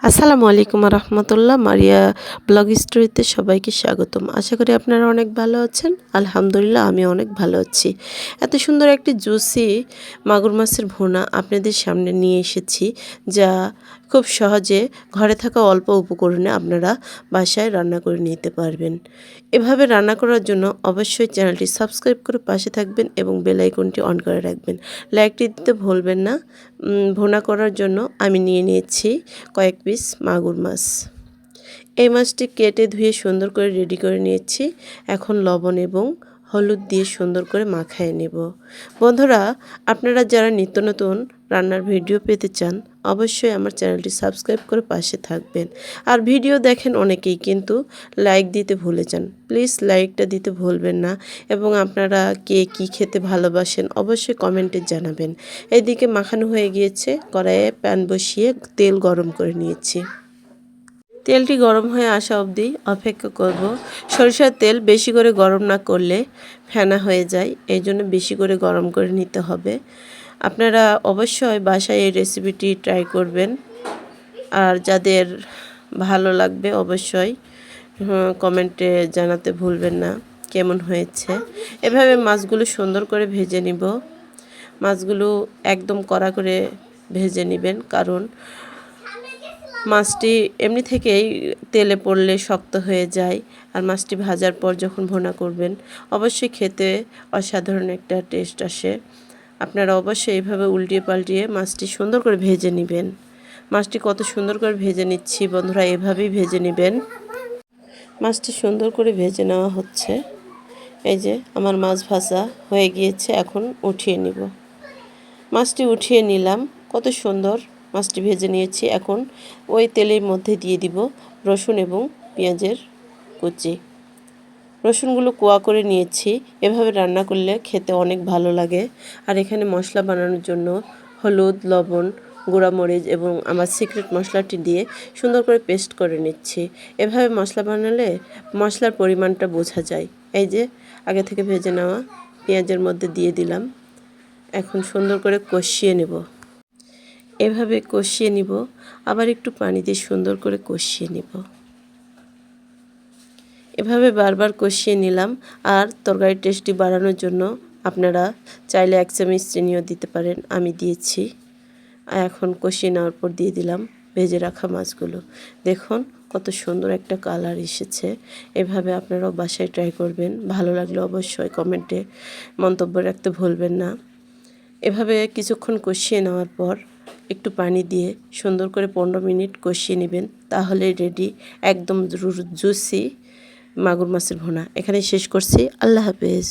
আসসালামু আলাইকুম রহমতুল্লাহ। মারিয়া ব্লগ স্টোরিতে সবাইকে স্বাগতম। আশা করি আপনারা অনেক ভালো আছেন। আলহামদুলিল্লাহ আমি অনেক ভালো আছি। এত সুন্দর একটি জুসি মাগুর মাছের ভুনা আপনাদের সামনে নিয়ে এসেছি, যা খুব সহজে ঘরে থাকা অল্প উপকরণে আপনারা বাসায় রান্না করে নিতে পারবেন। এভাবে রান্না করার জন্য অবশ্যই চ্যানেলটি সাবস্ক্রাইব করে পাশে থাকবেন এবং বেল আইকনটি অন করে রাখবেন। লাইকটি দিতে ভুলবেন না। ভুনা করার জন্য আমি নিয়েছি কয়েক পিস মাগুর মাছ। এই মাছটি কেটে ধুয়ে সুন্দর করে রেডি করে নিয়েছি। এখন লবণ এবং হলুদ দিয়ে সুন্দর করে মাখিয়ে নেব। বন্ধুরা, আপনারা যারা নিত্য নতুন রান্নার ভিডিও পেতে চান অবশ্যই আমার চ্যানেলটি সাবস্ক্রাইব করে পাশে থাকবেন। আর ভিডিও দেখেন অনেকেই, কিন্তু লাইক দিতে ভুলে যান। প্লিজ লাইকটা দিতে ভুলবেন না এবং আপনারা কে কী খেতে ভালোবাসেন অবশ্যই কমেন্টে জানাবেন। এইদিকে মাখানো হয়ে গিয়েছে। কড়াইয়ে প্যান বসিয়ে তেল গরম করে নিয়েছি। তেলটি গরম হয়ে আসা অবধি অপেক্ষা করব। সরিষার তেল বেশি করে গরম না করলে ফেনা হয়ে যায়, এই জন্য বেশি করে গরম করে নিতে হবে। আপনারা অবশ্যই বাসায় এই রেসিপিটি ট্রাই করবেন। আর যাদের ভালো লাগবে অবশ্যই কমেন্টে জানাতে ভুলবেন না কেমন হয়েছে। এভাবে মাছগুলো সুন্দর করে ভেজে নিব। মাছগুলো একদম কড়া করে ভেজে নেবেন, কারণ মাছটি এমনি থেকেই তেলে পড়লে শক্ত হয়ে যায়। আর মাছটি ভাজার পর যখন ভুনা করবেন অবশ্যই খেতে অসাধারণ একটা টেস্ট আসে। আপনারা অবশ্যই এইভাবে উল্টিয়ে পাল্টিয়ে মাছটি সুন্দর করে ভেজে নেবেন। মাছটি কত সুন্দর করে ভেজে নিচ্ছি বন্ধুরা, এভাবেই ভেজে নেবেন। মাছটি সুন্দর করে ভেজে নেওয়া হচ্ছে। এই যে আমার মাছ ভাজা হয়ে গিয়েছে, এখন উঠিয়ে নিব। মাছটি উঠিয়ে নিলাম। কত সুন্দর মাছটি ভেজে নিয়েছি। এখন ওই তেলের মধ্যে দিয়ে দিব রসুন এবং পেঁয়াজের কুচি। রসুনগুলো কোয়া করে নিয়েছি। এভাবে রান্না করলে খেতে অনেক ভালো লাগে। আর এখানে মশলা বানানোর জন্য হলুদ, লবণ, গুঁড়ামরিচ এবং আমার সিক্রেট মশলাটি দিয়ে সুন্দর করে পেস্ট করে নিচ্ছি। এভাবে মশলা বানালে মশলার পরিমাণটা বোঝা যায়। এই যে আগে থেকে ভেজে নেওয়া পেঁয়াজের মধ্যে দিয়ে দিলাম। এখন সুন্দর করে কষিয়ে নেব। এভাবে কষিয়ে নিব, আবার একটু পানি দিয়ে সুন্দর করে কষিয়ে নিব। এভাবে বারবার কষিয়ে নিলাম। আর তরকারির টেস্টি বাড়ানোর জন্য আপনারা চাইলে 1 চামচ চিনিও দিতে পারেন, আমি দিয়েছি। এখন কষিয়ে নেওয়ার পর দিয়ে দিলাম ভেজে রাখা মাছগুলো। দেখুন কত সুন্দর একটা কালার এসেছে। এভাবে আপনারাও বাসায় ট্রাই করবেন। ভালো লাগলে অবশ্যই কমেন্টে মন্তব্য রাখতে ভুলবেন না। এভাবে কিছুক্ষণ কষিয়ে নেওয়ার পর একটু পানি দিয়ে সুন্দর করে 15 মিনিট কষিয়ে নেবেন, তাহলে রেডি একদম জুসি মাগুর মাছের ভুনা। এখানে শেষ করছি। আল্লাহ হাফেজ।